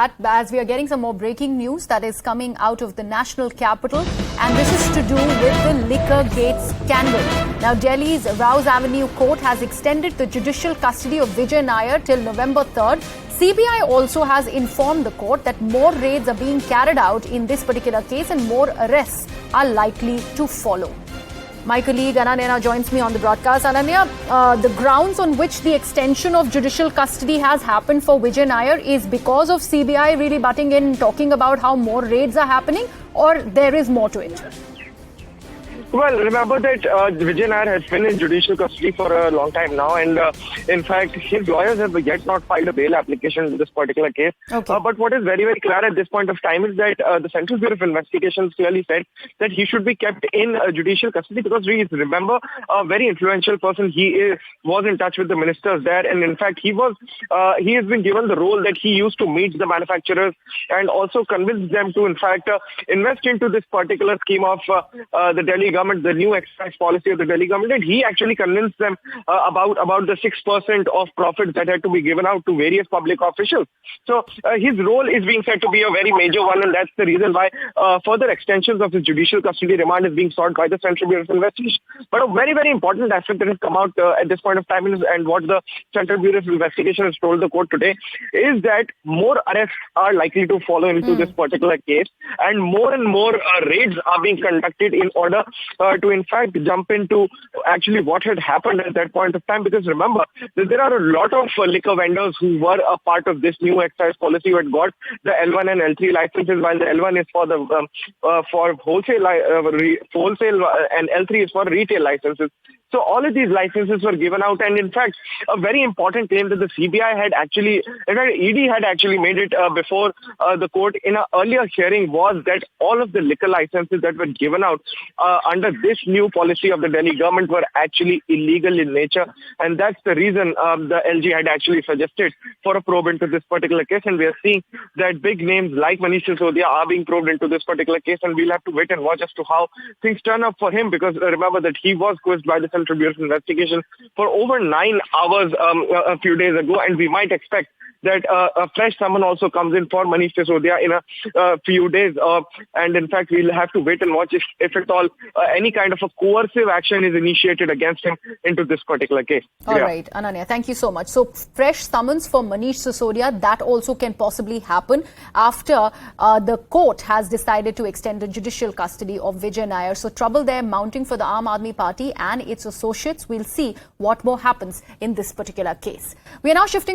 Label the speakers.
Speaker 1: As we are getting some more breaking news that is coming out of the national capital, and this is to do with the Liquorgate scandal. Now, Delhi's Rouse Avenue Court has extended the judicial custody of Vijay Nair till November 3rd. CBI also has informed the court that more raids are being carried out in this particular case and more arrests are likely to follow. My colleague Ananya joins me on the broadcast. Ananya, the grounds on which the extension of judicial custody has happened for Vijay Nair is because of CBI really butting in, talking about how more raids are happening, or there is more to it?
Speaker 2: Well, remember that Vijay Nair has been in judicial custody for a long time now, and in fact, his lawyers have yet not filed a bail application in this particular case.
Speaker 1: Okay.
Speaker 2: But what is very, very clear at this point of time is that the Central Bureau of Investigations clearly said that he should be kept in judicial custody because he is, remember, a very influential person. He was in touch with the ministers there, and in fact, he has been given the role that he used to meet the manufacturers and also convince them to, in fact, invest into this particular scheme of the Delhi government, the new excise policy of the Delhi government, and he actually convinced them about the 6% of profits that had to be given out to various public officials. So his role is being said to be a very major one, and that's the reason why further extensions of his judicial custody remand is being sought by the Central Bureau of Investigation. But a very, very important aspect that has come out at this point of time and what the Central Bureau of Investigation has told the court today is that more arrests are likely to follow into this particular case, and more raids are being conducted in order to in fact jump into actually what had happened at that point of time. Because remember, there are a lot of liquor vendors who were a part of this new excise policy who had got the L1 and L3 licenses, while the L1 is for the for wholesale and L3 is for retail licenses. So all of these licenses were given out, and in fact, a very important claim that the CBI had actually, in fact, ED had actually made it before the court in an earlier hearing was that all of the liquor licenses that were given out under this new policy of the Delhi government were actually illegal in nature, and that's the reason the LG had actually suggested for a probe into this particular case, and we are seeing that big names like Manish Sisodia are being probed into this particular case, and we'll have to wait and watch as to how things turn up for him, because remember that he was quizzed by the Central Bureau of Investigation for over 9 hours a few days ago, and we might expect that a fresh summon also comes in for Manish Sisodia in a few days. And in fact, we'll have to wait and watch if at all any kind of a coercive action is initiated against him into this particular case.
Speaker 1: All right, Ananya, thank you so much. So fresh summons for Manish Sisodia, that also can possibly happen after the court has decided to extend the judicial custody of Vijay Nair. So trouble there mounting for the Aam Aadmi Party and its associates. We'll see what more happens in this particular case. We are now shifting